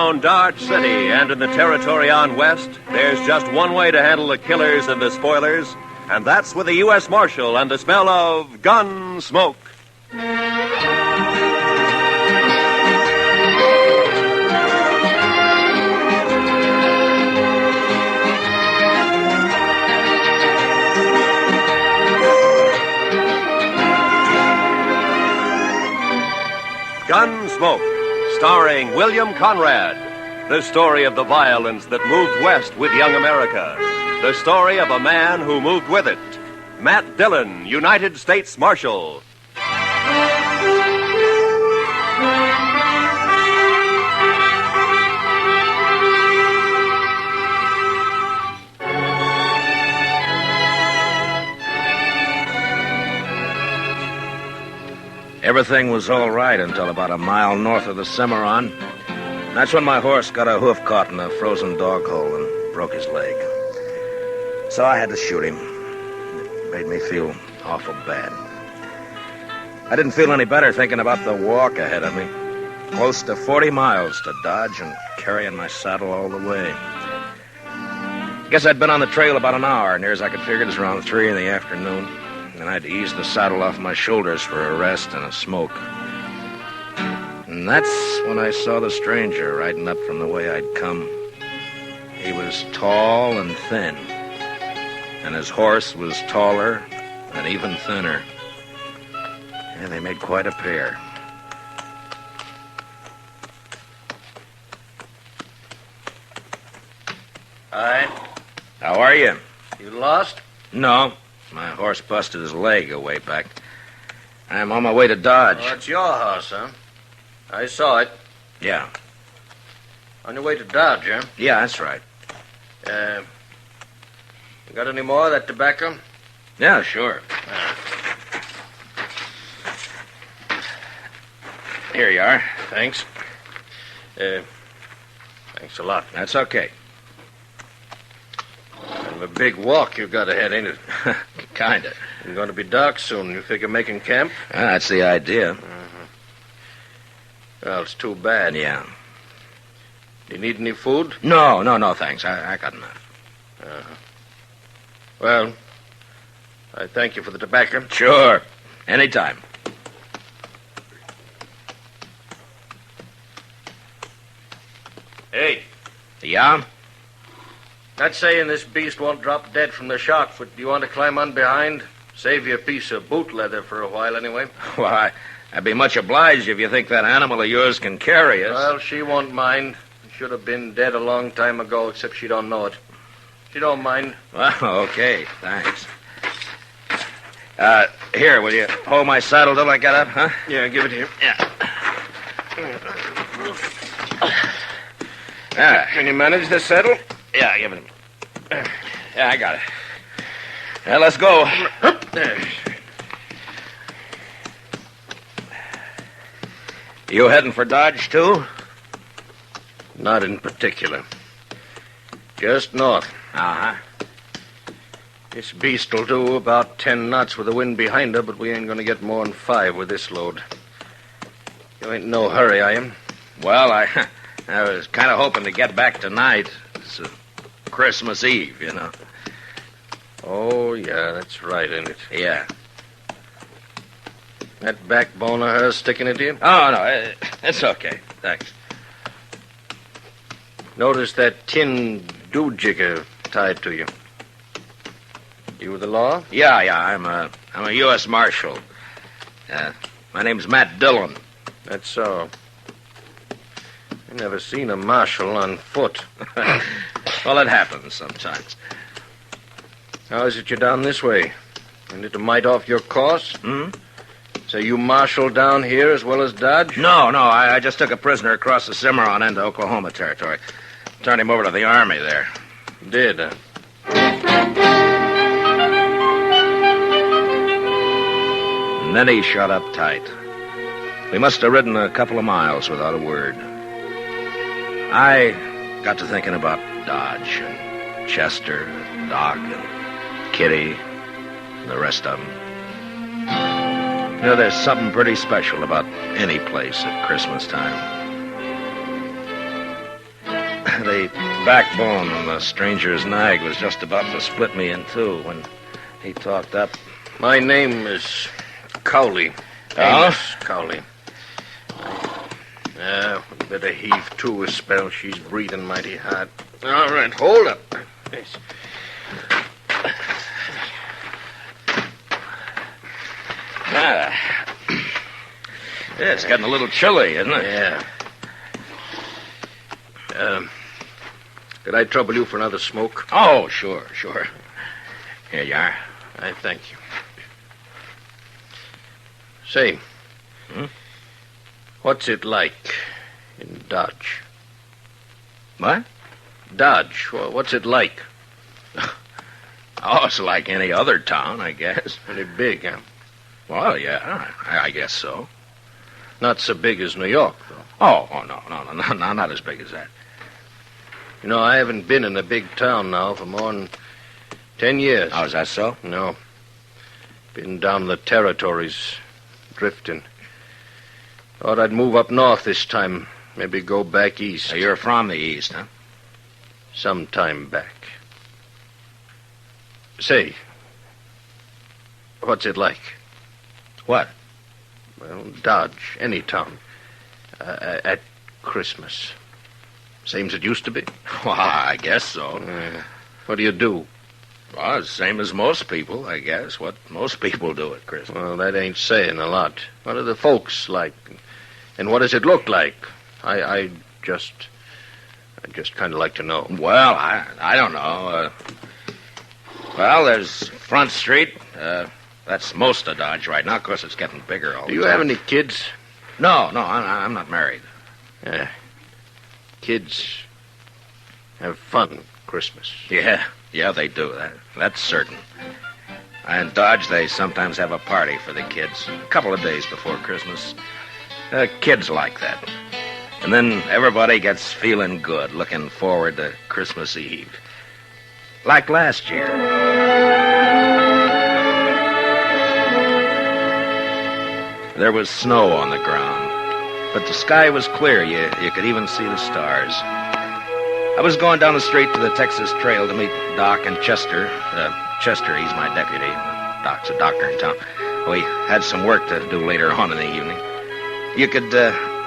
around Dodge City and in the territory on west, there's just one way to handle the killers and the spoilers, and that's with a U.S. Marshal and the smell of Gunsmoke. Gunsmoke, starring William Conrad. The story of the violence that moved west with young America. The story of a man who moved with it. Matt Dillon, United States Marshal. Everything was all right until about a mile north of the Cimarron. That's when my horse got a hoof caught in a frozen dog hole and broke his leg. So I had to shoot him. It made me feel awful bad. I didn't feel any better thinking about the walk ahead of me. Close to 40 miles to Dodge and carrying my saddle all the way. Guess I'd been on the trail about an hour, near as I could figure it was around 3 in the afternoon. And I'd ease the saddle off my shoulders for a rest and a smoke. And that's when I saw the stranger riding up from the way I'd come. He was tall and thin, and his horse was taller and even thinner. And they made quite a pair. Hi. How are you? You lost? No. My horse busted his leg a way back. I'm on my way to Dodge. Oh, it's your house, huh? I saw it. Yeah. On your way to Dodge, huh? Yeah, that's right. You got any more of that tobacco? Yeah, sure. Here you are. Thanks. Thanks a lot. That's okay. Kind of a big walk you've got ahead, ain't it? Kinda. It's going to be dark soon. You figure making camp? That's the idea. Well, it's too bad. Yeah. Do you need any food? No, thanks. I got enough. Well, I thank you for the tobacco. Sure. Anytime. Hey. Yeah? Not saying this beast won't drop dead from the shock, but do you want to climb on behind? Save you a piece of boot leather for a while, anyway. Well, I'd be much obliged if you think that animal of yours can carry us. Well, she won't mind. Should have been dead a long time ago, except she don't know it. She don't mind. Well, okay. Thanks. Here, will you hold my saddle till I get up, huh? Yeah, give it here. Yeah. Can you manage the saddle? Yeah, give it to me. Yeah, I got it. Well, let's go. You heading for Dodge, too? Not in particular. Just north. Uh-huh. This beast'll do about 10 knots with the wind behind her, but we ain't gonna get more than 5 with this load. You ain't in no hurry, are you? Well, I was kind of hoping to get back tonight. It's Christmas Eve, you know. Oh, yeah, that's right, ain't it? Yeah. That backbone of hers sticking into you? Oh, no, it's okay. Thanks. Notice that tin do-jigger tied to you. You with the law? Yeah, I'm a U.S. Marshal. My name's Matt Dillon. That's so. I never seen a marshal on foot. Well, it happens sometimes. How is it you're down this way? Ain't it a mite off your course? So you marshal down here as well as Dodge? No, I just took a prisoner across the Cimarron into Oklahoma territory. Turned him over to the Army there. Did, huh? And then he shut up tight. We must have ridden a couple of miles without a word. I got to thinking about Dodge and Chester, and Doc, and Kitty, and the rest of them. You know, there's something pretty special about any place at Christmas time. The backbone on the stranger's nag was just about to split me in two when he talked up. My name is Cowley. Oh? Cowley. We better heave to a spell. She's breathing mighty hard. All right, hold up. Yes. Yeah, it's getting a little chilly, isn't it? Yeah. Could I trouble you for another smoke? Oh, sure. Here you are. I thank you. Say, what's it like in Dodge? What? Dodge, what's it like? Oh, it's like any other town, I guess. Pretty big, huh? Well, yeah, I guess so. Not so big as New York, though. Oh, no, not as big as that. You know, I haven't been in a big town now for more than 10 years. Oh, is that so? No. Been down the territories, drifting. Thought I'd move up north this time, maybe go back east. So you're from the east, huh? Some time back. Say, what's it like? What? Well, Dodge, any town. At Christmas. Same as it used to be? Well, I guess so. What do you do? Well, it's the same as most people, I guess. What most people do at Christmas. Well, that ain't saying a lot. What are the folks like? And what does it look like? I just kind of like to know. Well, I don't know. Well, there's Front Street. That's most of Dodge right now. Of course, it's getting bigger all the time. Do you have any kids? No, I'm not married. Kids have fun Christmas. Yeah, they do. That's certain. In Dodge, they sometimes have a party for the kids. A couple of days before Christmas. Kids like that. And then everybody gets feeling good, looking forward to Christmas Eve. Like last year. There was snow on the ground, but the sky was clear. You could even see the stars. I was going down the street to the Texas Trail to meet Doc and Chester. Chester, he's my deputy. Doc's a doctor in town. We had some work to do later on in the evening. You could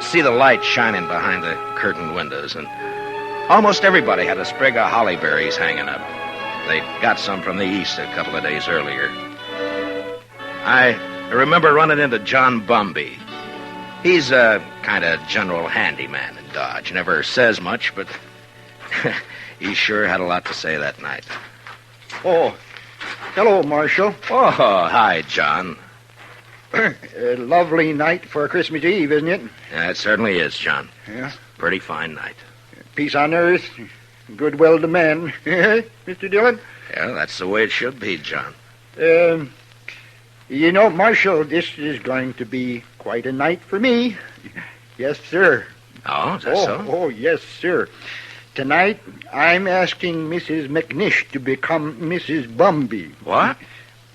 see the light shining behind the curtained windows, and almost everybody had a sprig of holly berries hanging up. They got some from the east a couple of days earlier. I remember running into John Bumby. He's a kind of general handyman in Dodge. Never says much, but he sure had a lot to say that night. Oh, hello, Marshal. Oh, hi, John. A lovely night for Christmas Eve, isn't it? Yeah, it certainly is, John. Yeah. Pretty fine night. Peace on earth, goodwill to men. Mr. Dillon? Yeah, that's the way it should be, John. You know, Marshal, this is going to be quite a night for me. Yes, sir. Oh, is that so? Oh, yes, sir. Tonight, I'm asking Mrs. McNish to become Mrs. Bumby. What?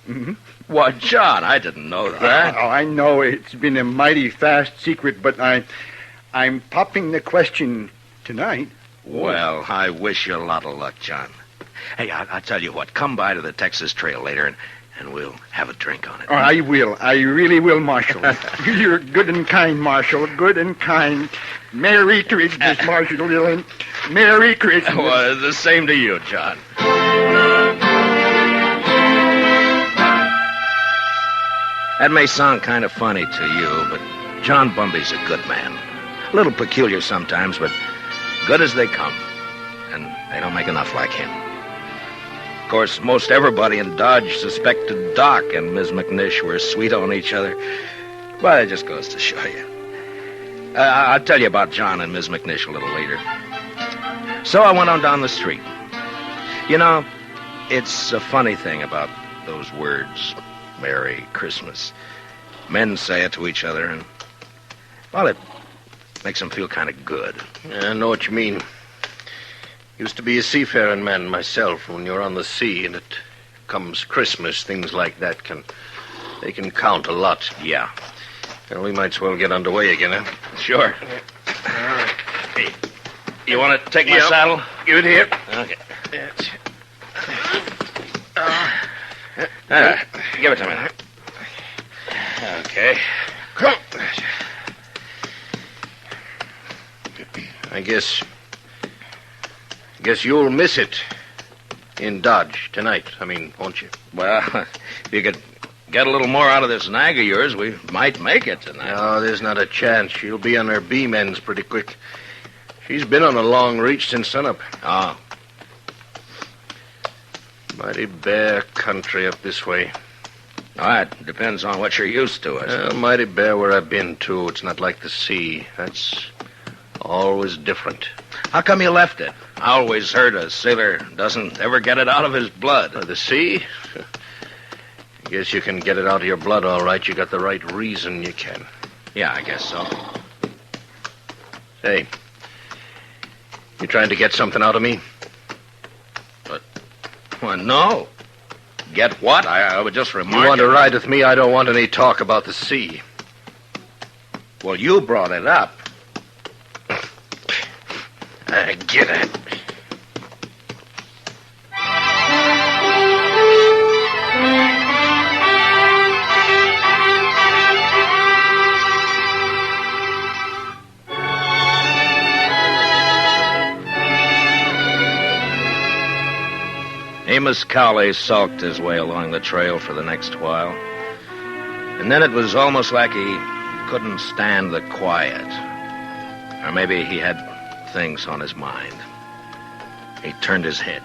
Mm-hmm. Well, John, I didn't know that. Oh, I know it's been a mighty fast secret, but I'm popping the question tonight. Well, I wish you a lot of luck, John. Hey, I'll tell you what. Come by to the Texas Trail later, and we'll have a drink on it. Oh, I will. I really will, Marshal. You're good and kind, Marshal. Good and kind. Merry Christmas, Marshal Dillon. Merry Christmas. Well, the same to you, John. That may sound kind of funny to you, but John Bumby's a good man. A little peculiar sometimes, but good as they come. And they don't make enough like him. Of course, most everybody in Dodge suspected Doc and Ms. McNish were sweet on each other. But it just goes to show you. I'll tell you about John and Ms. McNish a little later. So I went on down the street. You know, it's a funny thing about those words, Merry Christmas. Men say it to each other, and, well, it makes them feel kind of good. Yeah, I know what you mean. Used to be a seafaring man myself. When you're on the sea and it comes Christmas, things like that can count a lot. Yeah. Well, we might as well get underway again, huh? Sure. All right. Hey, you want to take my saddle? Give it here. Okay. Yes. Give it to me. Okay. Come. I guess you'll miss it in Dodge tonight. Won't you? Well, if you could get a little more out of this nag of yours, we might make it tonight. No, there's not a chance. She'll be on her beam ends pretty quick. She's been on a long reach since sunup. Oh. Mighty bare country up this way. All right, depends on what you're used to, I suppose. Well, mighty bare where I've been, too. It's not like the sea. That's always different. How come you left it? I always heard a sailor doesn't ever get it out of his blood. The sea? Guess you can get it out of your blood, all right. You got the right reason you can. Yeah, I guess so. Hey, you trying to get something out of me? Well, no. Get what? I would just remark. You want to ride with me? I don't want any talk about the sea. Well, you brought it up. Get it. Amos Cowley sulked his way along the trail for the next while. And then it was almost like he couldn't stand the quiet. Or maybe he had things on his mind. He turned his head.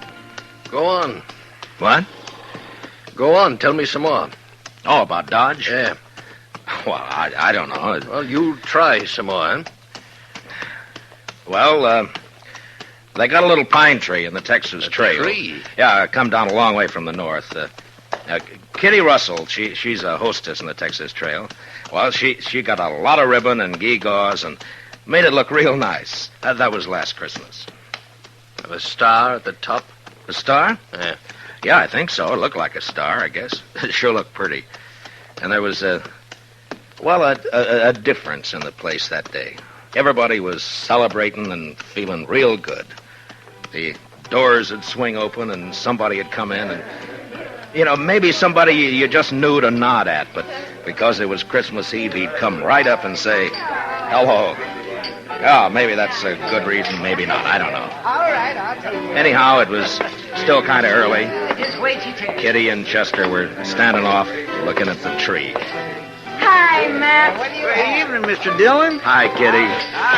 Go on. What? Go on. Tell me some more. Oh, about Dodge? Yeah. Well, I don't know. Well, you try some more, huh? Well, they got a little pine tree in the Texas Trail. Tree? Yeah, come down a long way from the north. Kitty Russell, she's a hostess in the Texas Trail. Well, she got a lot of ribbon and gewgaws and made it look real nice. That was last Christmas. A star at the top? A star? Yeah. Yeah, I think so. It looked like a star, I guess. It sure looked pretty. And there was a difference in the place that day. Everybody was celebrating and feeling real good. The doors would swing open and somebody had come in and, maybe somebody you just knew to nod at, but because it was Christmas Eve, he'd come right up and say, hello. Yeah, maybe that's a good reason, maybe not. I don't know. All right, I'll tell you. Anyhow, it was still kind of early. Just wait till you take Kitty and Chester were standing off looking at the tree. Hi, Matt. Good evening, Mr. Dillon. Hi, Kitty.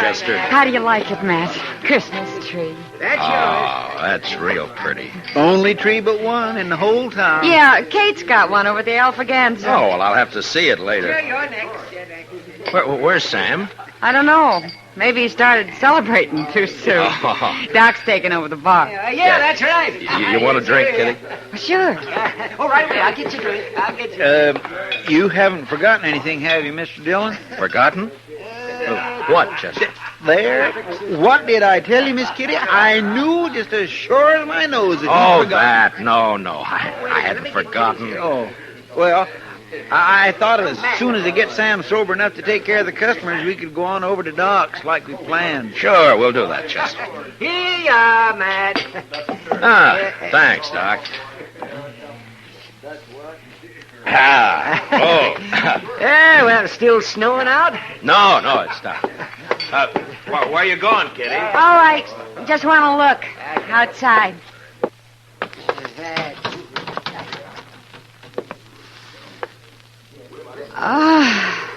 Chester. How do you like it, Matt? Christmas tree. That's Oh, that's real pretty. Only tree but one in the whole town. Yeah, Kate's got one over at the Alphaganza. Oh, well, I'll have to see it later. You're next. Where's Sam? I don't know. Maybe he started celebrating too soon. Oh. Doc's taking over the bar. Yeah, that's right. You want a drink, Kitty? Sure. All right, I'll get you a drink. I'll get you. You haven't forgotten anything, have you, Mr. Dillon? Forgotten? What, Chester? There. What did I tell you, Miss Kitty? I knew just as sure as my nose that Oh, you forgot. that. No. I hadn't forgotten. Oh, well, I thought as soon as they get Sam sober enough to take care of the customers, we could go on over to Doc's like we planned. Sure, we'll do that, Chester. Here you are, Matt. Thanks, Doc. Oh. Yeah, well, it's still snowing out. No, it's stopped. Where are you going, Kitty? All right. Just want to look outside. Ah,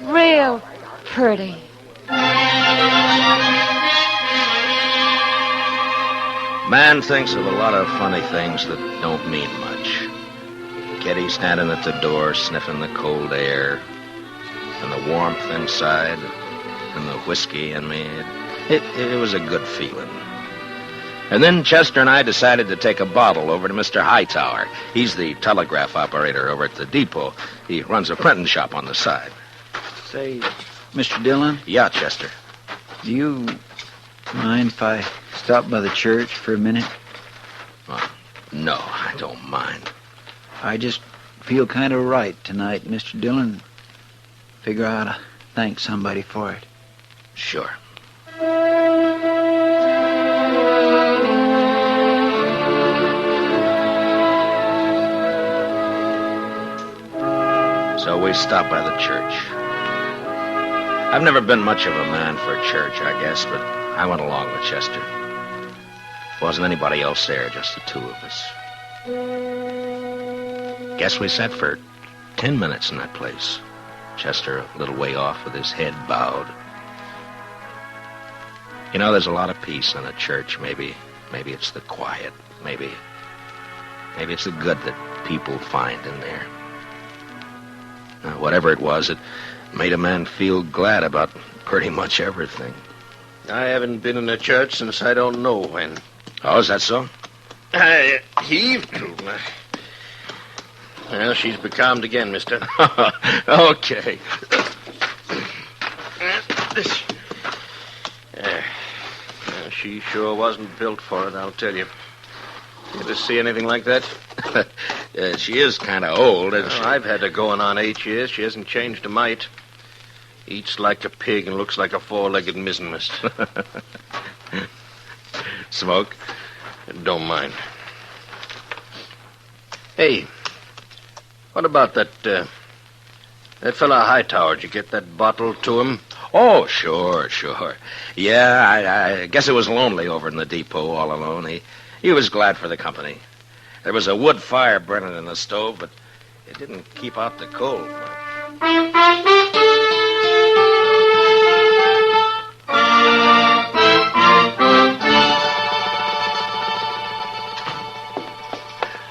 real pretty. Man thinks of a lot of funny things that don't mean much. Kitty standing at the door, sniffing the cold air, and the warmth inside, and the whiskey in me. It was a good feeling. And then Chester and I decided to take a bottle over to Mr. Hightower. He's the telegraph operator over at the depot. He runs a printing shop on the side. Say, Mr. Dillon, Yeah, Chester. do you mind if I stop by the church for a minute? No, I don't mind. I just feel kind of right tonight, Mr. Dillon. Figure I ought to thank somebody for it. Sure. So we stopped by the church. I've never been much of a man for church, I guess, but I went along with Chester. Wasn't anybody else there, just the two of us. Guess we sat for 10 minutes in that place. Chester a little way off with his head bowed. You know, there's a lot of peace in a church. Maybe it's the quiet. Maybe it's the good that people find in there. Whatever it was, it made a man feel glad about pretty much everything. I haven't been in a church since I don't know when. Oh, is that so? I heaved to. Well, she's becalmed again, mister. Okay. She sure wasn't built for it, I'll tell you. You ever see anything like that? She is kind of old, isn't she? I've had her going on 8 years. She hasn't changed a mite. Eats like a pig and looks like a four-legged mizzenmast. Smoke? Don't mind. Hey, what about that fella Hightower? Did you get that bottle to him? Oh, sure. Yeah, I guess it was lonely over in the depot all alone. He was glad for the company. There was a wood fire burning in the stove, but it didn't keep out the cold.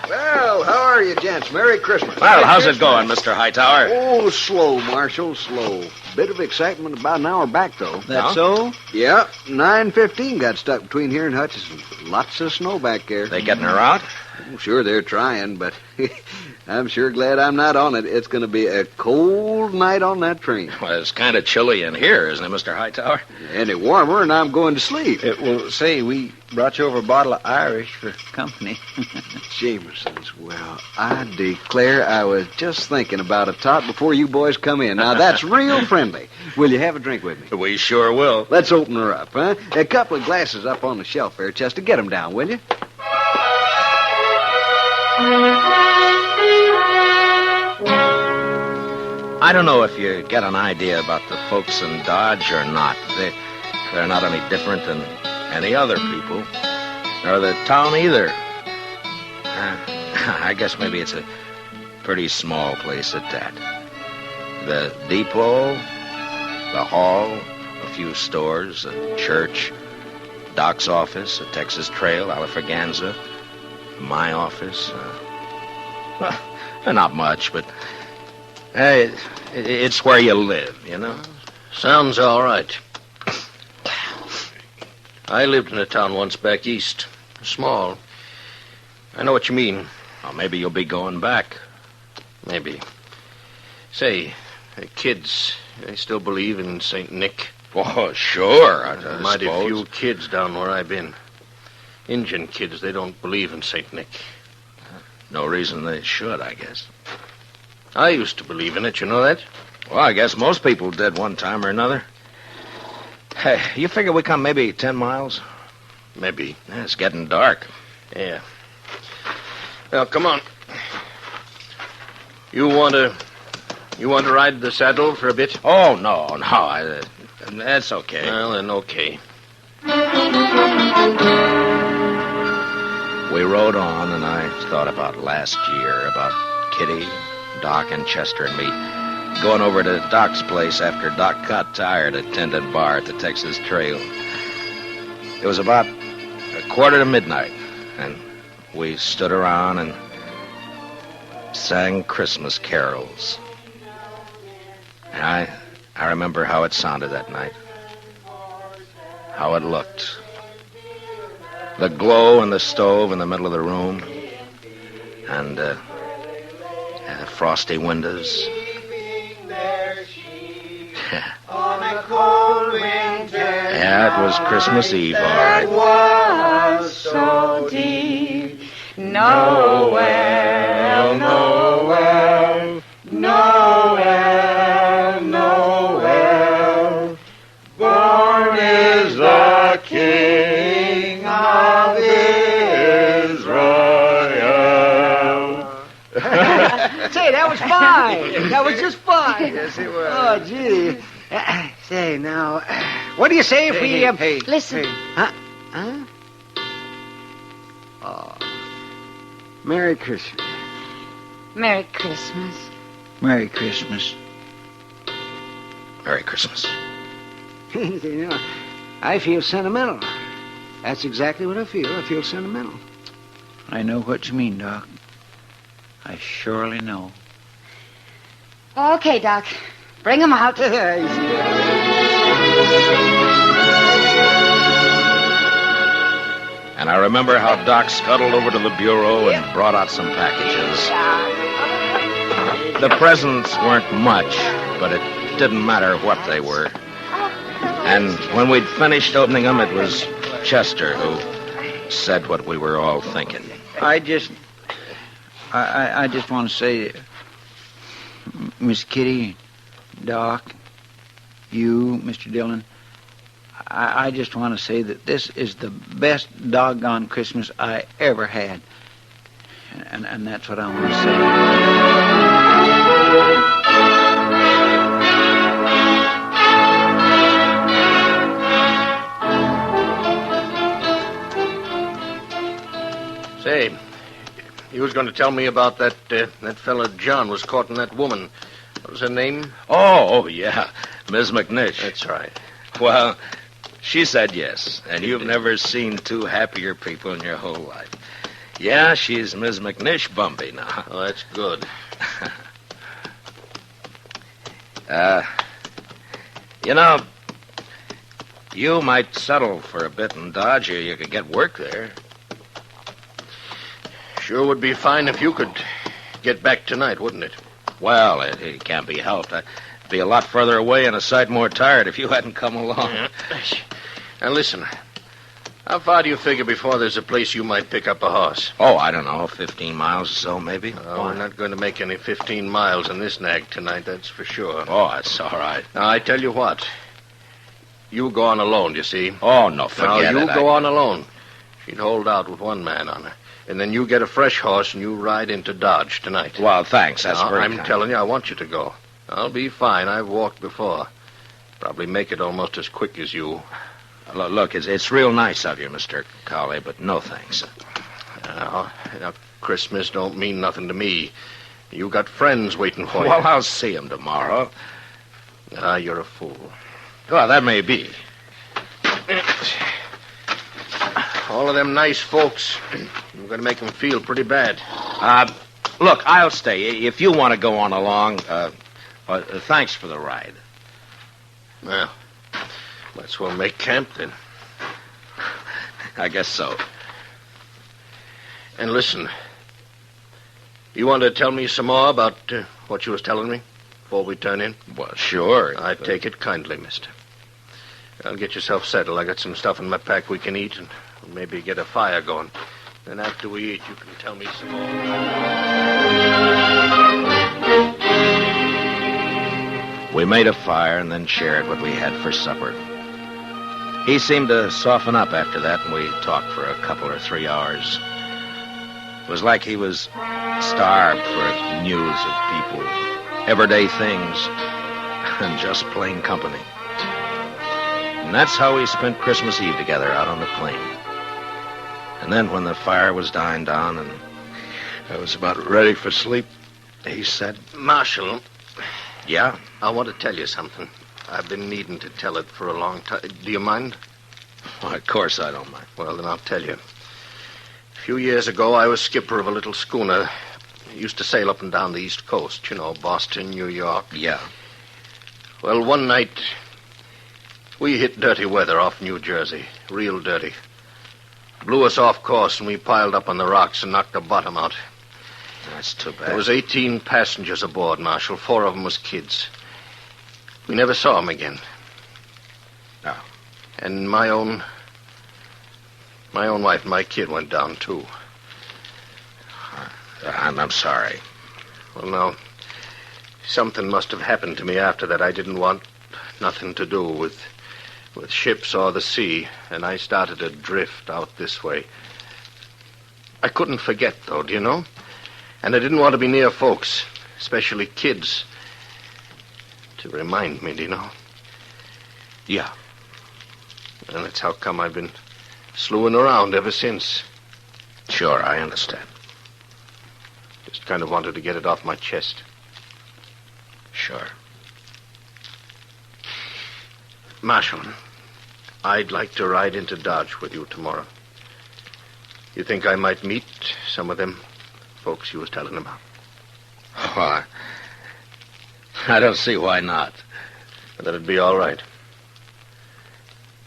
Well, how are you, gents? Merry Christmas. Well, how's it going, Mr. Hightower? Oh, slow, Marshal, slow. Bit of excitement about an hour back, though. That so? Yeah, 9:15 got stuck between here and Hutchinson. Lots of snow back there. They getting her out? Oh, sure, they're trying, but I'm sure glad I'm not on it. It's going to be a cold night on that train. Well, it's kind of chilly in here, isn't it, Mr. Hightower? Any warmer, and I'm going to sleep. Well, say, we brought you over a bottle of Irish for company. Jameson's. Well, I declare I was just thinking about a tot before you boys come in. Now, that's real friendly. Will you have a drink with me? We sure will. Let's open her up, huh? A couple of glasses up on the shelf there, Chester. Get them down, will you? I don't know if you get an idea about the folks in Dodge or not. They're not any different than any other people, nor the town either. I guess maybe it's a pretty small place at that. The depot, the hall, a few stores, a church, Doc's office, a Texas Trail, Alafraganza, my office. Not much, but it's where you live, you know? Sounds all right. I lived in a town once back east. Small. I know what you mean. Well, maybe you'll be going back. Maybe. Say, the kids, they still believe in St. Nick? Oh, sure, I Mighty suppose. few kids down where I've been. Injun kids, they don't believe in St. Nick. No reason they should, I guess. I used to believe in it, you know that? Well, I guess most people did one time or another. Hey, you figure we come maybe 10 miles? Maybe. Yeah, it's getting dark. Yeah. Well, come on. You want to ride the saddle for a bit? Oh, no. That's okay. Well, then, okay. We rode on, and I thought about last year, about Kitty, Doc, and Chester and me going over to Doc's place after Doc got tired at tending bar at the Texas Trail. It was about 1:45, and we stood around and sang Christmas carols. And I remember how it sounded that night, how it looked. The glow in the stove in the middle of the room, and the frosty windows. Yeah, it was Christmas Eve, all right. Was so deep, Noel, Noel, Noel, Noel, born is the King of Israel. Say, that was fine. That was just fine. Yes, it was. Oh, gee. Say, now, what do you say if we... Hey, Listen. Huh? Oh. Merry Christmas. Merry Christmas. Merry Christmas. Merry Christmas. You know, I feel sentimental. That's exactly what I feel. I feel sentimental. I know what you mean, Doc. I surely know. Okay, Doc. Bring him out. And I remember how Doc scuttled over to the bureau and brought out some packages. The presents weren't much, but it didn't matter what they were. And when we'd finished opening them, it was Chester who said what we were all thinking. I just want to say, Miss Kitty, Doc, you, Mr. Dillon, I just want to say that this is the best doggone Christmas I ever had. And that's what I want to say. Say, you was going to tell me about that fella John was courting that woman. What was her name? Oh, yeah, Ms. McNish. That's right. Well, she said yes, and you've never seen two happier people in your whole life. Yeah, she's Ms. McNish Bumpy now. Oh, that's good. You know, you might settle for a bit in Dodge, or you could get work there. Sure would be fine if you could get back tonight, wouldn't it? Well, it can't be helped. I'd be a lot further away and a sight more tired if you hadn't come along. Yeah. Now, listen. How far do you figure before there's a place you might pick up a horse? Oh, I don't know, 15 miles or so, maybe. Oh, we're not going to make any 15 miles in this nag tonight, that's for sure. Oh, that's all right. Now, I tell you what. You go on alone, you see. Oh, no, forget now, it. you go on alone. She'd hold out with one man on her. And then you get a fresh horse and you ride into Dodge tonight. Well, thanks. That's now, very I'm kind. telling you, I want you to go. I'll be fine. I've walked before. Probably make it almost as quick as you. Look, it's real nice of you, Mr. Cawley, but no thanks. Now, Christmas don't mean nothing to me. You got friends waiting for you. Well, I'll see him tomorrow. Ah, you're a fool. Well, that may be. All of them nice folks. You're going to make them feel pretty bad. Look, I'll stay. If you want to go on along, thanks for the ride. Well, might as well make camp then. I guess so. And listen, you want to tell me some more about what you was telling me before we turn in? Well, sure. I take it kindly, mister. I'll get yourself settled. I got some stuff in my pack we can eat and maybe get a fire going. Then after we eat, you can tell me some more. We made a fire and then shared what we had for supper. He seemed to soften up after that, and we talked for a couple or 3 hours. It was like he was starved for news of people, everyday things, and just plain company. And that's how we spent Christmas Eve together out on the plain. And then when the fire was dying down and I was about ready for sleep, he said, Marshal, yeah? I want to tell you something. I've been needing to tell it for a long time. Do you mind? Well, of course I don't mind. Well, then I'll tell you. A few years ago, I was skipper of a little schooner. I used to sail up and down the East Coast, you know, Boston, New York. Yeah. Well, one night, we hit dirty weather off New Jersey. Real dirty. Blew us off course, and we piled up on the rocks and knocked the bottom out. That's too bad. There was 18 passengers aboard, Marshal. 4 of them was kids. We never saw them again. No. And my own wife and my kid went down, too. I'm sorry. Well, now, something must have happened to me after that. I didn't want nothing to do with ships or the sea, and I started to drift out this way. I couldn't forget, though, do you know? And I didn't want to be near folks. especially kids, to remind me, do you know? Yeah. And that's how come I've been slewing around ever since. Sure, I understand. Just kind of wanted to get it off my chest. Sure. Marshal, I'd like to ride into Dodge with you tomorrow. You think I might meet some of them folks you was telling about? Oh, I don't see why not. That'd be all right.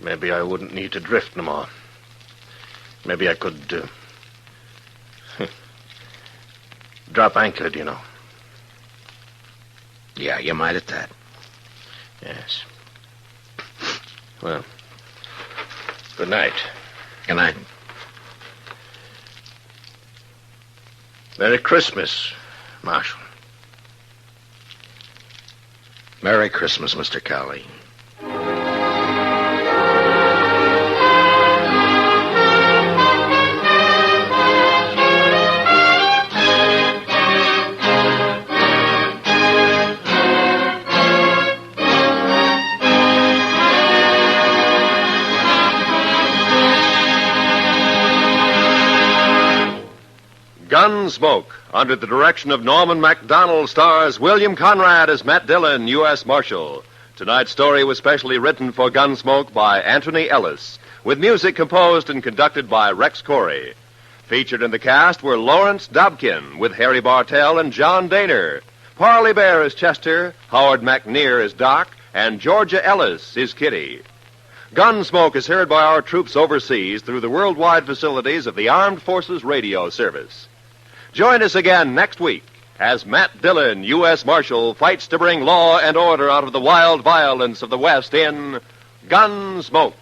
Maybe I wouldn't need to drift no more. Maybe I could, drop anchor, do you know? Yeah, you might at that. Yes. Well, good night. Good night. Merry Christmas, Marshal. Merry Christmas, Mr. Cowley. Gunsmoke, under the direction of Norman MacDonald, stars William Conrad as Matt Dillon, U.S. Marshal. Tonight's story was specially written for Gunsmoke by Anthony Ellis, with music composed and conducted by Rex Corey. Featured in the cast were Lawrence Dobkin, with Harry Bartell and John Daner. Parley Bear as Chester, Howard McNear as Doc, and Georgia Ellis is Kitty. Gunsmoke is heard by our troops overseas through the worldwide facilities of the Armed Forces Radio Service. Join us again next week as Matt Dillon, U.S. Marshal, fights to bring law and order out of the wild violence of the West in Gunsmoke.